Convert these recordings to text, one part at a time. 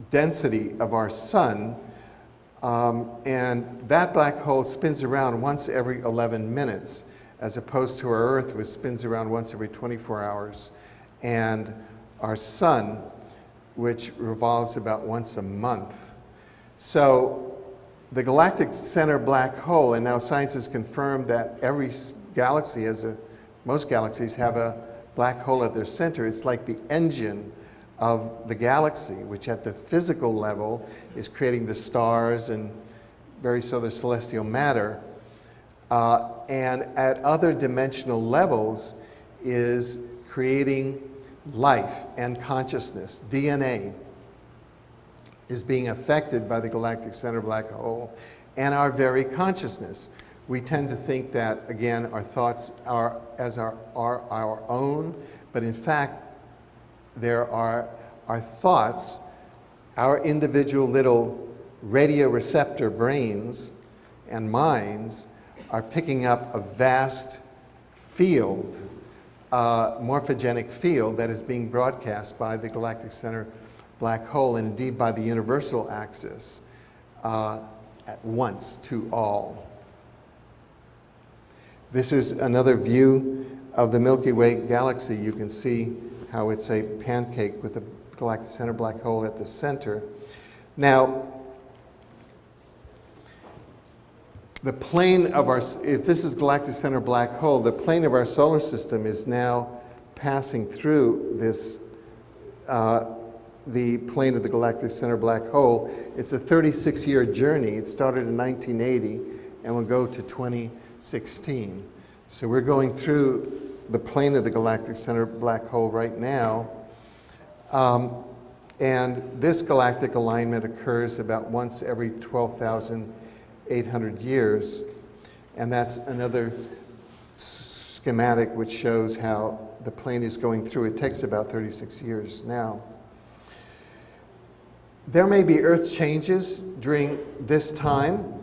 density of our sun, and that black hole spins around once every 11 minutes, as opposed to our Earth, which spins around once every 24 hours, and our sun, which revolves about once a month. So the galactic center black hole, and now science has confirmed that every galaxy most galaxies have a black hole at their center. It's like the engine of the galaxy, which at the physical level is creating the stars and various other celestial matter. And at other dimensional levels is creating life and consciousness. DNA is being affected by the galactic center black hole and our very consciousness. We tend to think that, again, our thoughts are our own, but in fact, there are our thoughts, our individual little radioreceptor brains and minds are picking up a vast field, morphogenic field that is being broadcast by the galactic center black hole and indeed by the universal axis at once to all. This is another view of the Milky Way galaxy. You can see how it's a pancake with a galactic center black hole at the center. Now, the plane of our, if this is galactic center black hole, the plane of our solar system is now passing through this, the plane of the galactic center black hole. It's a 36-year journey. It started in 1980 and will go to 2016. So we're going through the plane of the galactic center black hole right now. And this galactic alignment occurs about once every 12,800 years. And that's another schematic which shows how the plane is going through. It takes about 36 years now. There may be Earth changes during this time.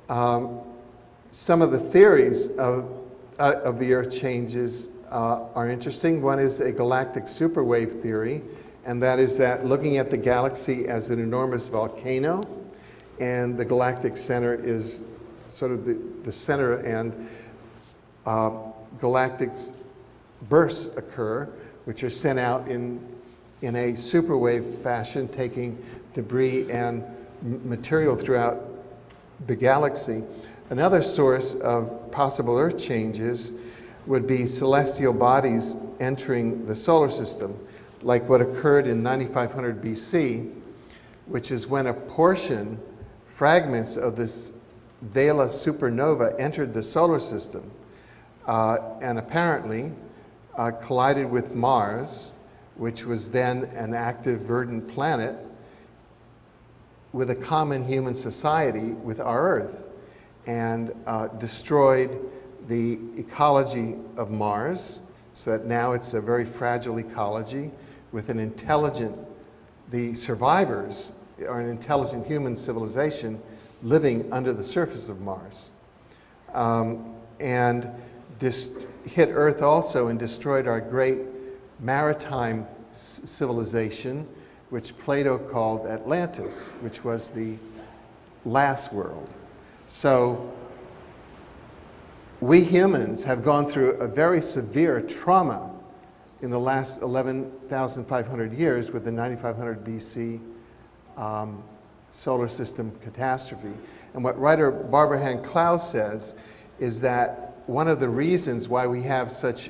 Some of the theories of the Earth changes are interesting. One is a galactic superwave theory, and that is that looking at the galaxy as an enormous volcano, and the galactic center is sort of the center, and galactic bursts occur, which are sent out in a superwave fashion, taking debris and material throughout the galaxy. Another source of possible Earth changes would be celestial bodies entering the solar system, like what occurred in 9500 BC, which is when a portion, fragments of this Vela supernova entered the solar system and apparently collided with Mars, which was then an active, verdant planet with a common human society with our Earth, and destroyed the ecology of Mars, so that now it's a very fragile ecology with an intelligent, the survivors are an intelligent human civilization living under the surface of Mars. And this hit Earth also and destroyed our great maritime civilization, which Plato called Atlantis, which was the last world. So we humans have gone through a very severe trauma in the last 11,500 years with the 9500 BC solar system catastrophe. And what writer Barbara Hand Clouse says is that one of the reasons why we have such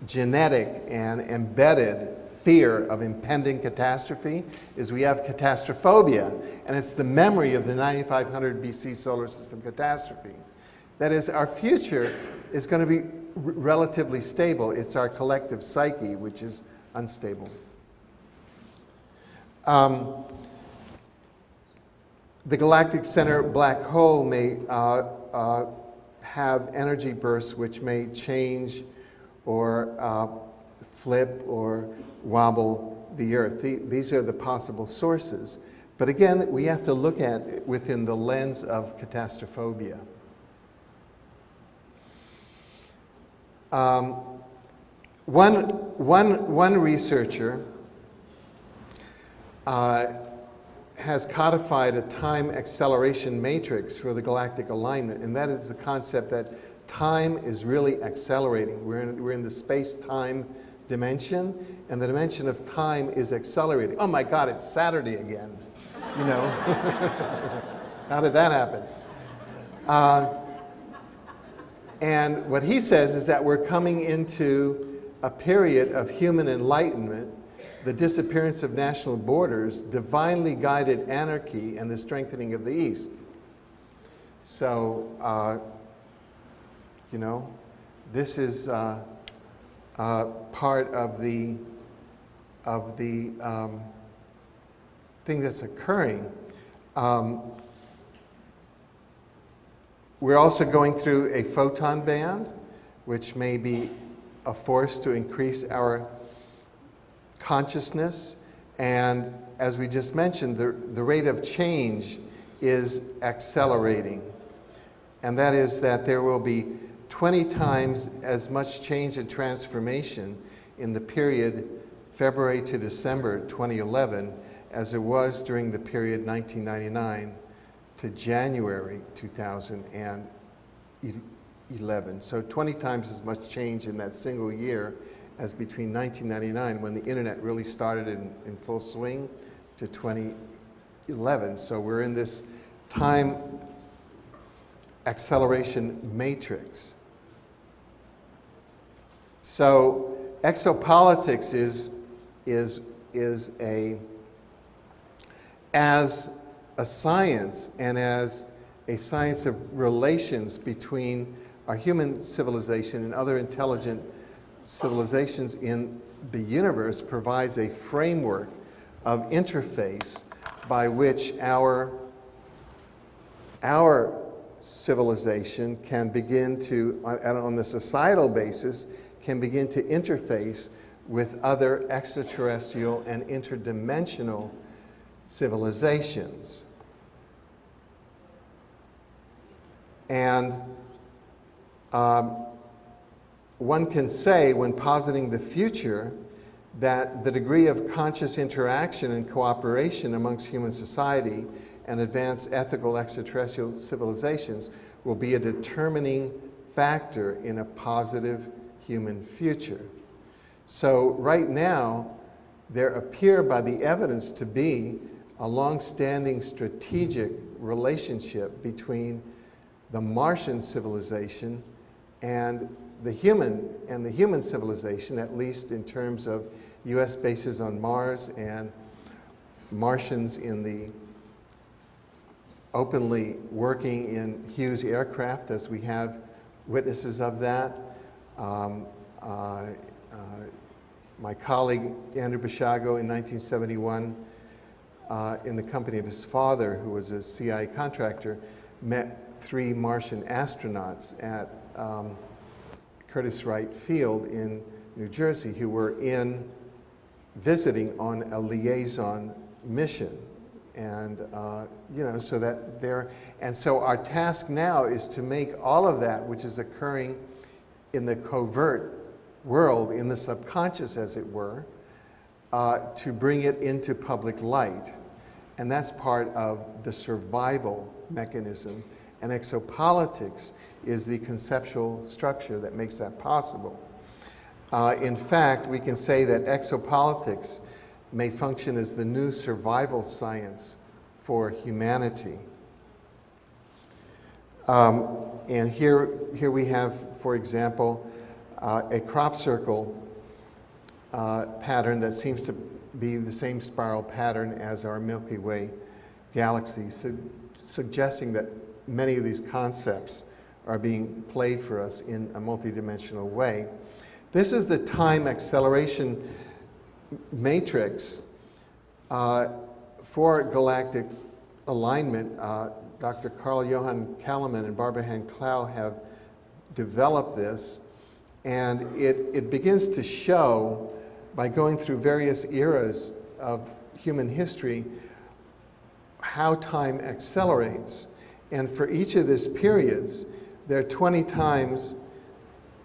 genetic and embedded fear of impending catastrophe is we have catastrophobia, and it's the memory of the 9500 BC solar system catastrophe. That is, our future is going to be relatively stable. It's our collective psyche which is unstable. The galactic center black hole may have energy bursts which may change or flip or wobble the Earth. These are the possible sources. But again, we have to look at it within the lens of catastrophobia. One researcher has codified a time acceleration matrix for the galactic alignment, and that is the concept that time is really accelerating. We're in the space-time dimension, and the dimension of time is accelerating. Oh my God, it's Saturday again, you know? How did that happen? And what he says is that we're coming into a period of human enlightenment, the disappearance of national borders, divinely guided anarchy, and the strengthening of the East. So, you know, this is part of the thing that's occurring. We're also going through a photon band, which may be a force to increase our consciousness. And as we just mentioned, the rate of change is accelerating. And that is that there will be 20 times as much change and transformation in the period February to December 2011 as there was during the period 1999 to January 2011. So 20 times as much change in that single year as between 1999, when the internet really started in full swing, to 2011. So we're in this time acceleration matrix. So exopolitics is as a science and as a science of relations between our human civilization and other intelligent civilizations in the universe, provides a framework of interface by which our civilization can begin to, on the societal basis, can begin to interface with other extraterrestrial and interdimensional civilizations. And one can say, when positing the future, that the degree of conscious interaction and cooperation amongst human society and advanced ethical extraterrestrial civilizations will be a determining factor in a positive human future. So right now, there appear by the evidence to be a long-standing strategic relationship between the Martian civilization and the human civilization, at least in terms of US bases on Mars and Martians in the openly working in Hughes aircraft, as we have witnesses of that. My colleague Andrew Basiago in 1971, in the company of his father, who was a CIA contractor, met 3 Martian astronauts at Curtiss Wright Field in New Jersey, who were visiting on a liaison mission. And, you know, so that and so our task now is to make all of that, which is occurring in the covert world, in the subconscious, as it were, to bring it into public light. And that's part of the survival mechanism. And exopolitics is the conceptual structure that makes that possible. In fact, we can say that exopolitics may function as the new survival science for humanity. And here we have, for example, a crop circle pattern that seems to be the same spiral pattern as our Milky Way galaxy, suggesting that many of these concepts are being played for us in a multidimensional way. This is the time acceleration matrix for galactic alignment. Dr. Carl Johan Kalaman and Barbara Han-Clow have developed this, and it begins to show, by going through various eras of human history, how time accelerates. And for each of these periods, there are 20 times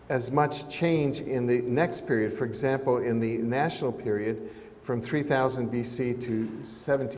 as much change in the next period. For example, in the national period, from 3000 BC to 17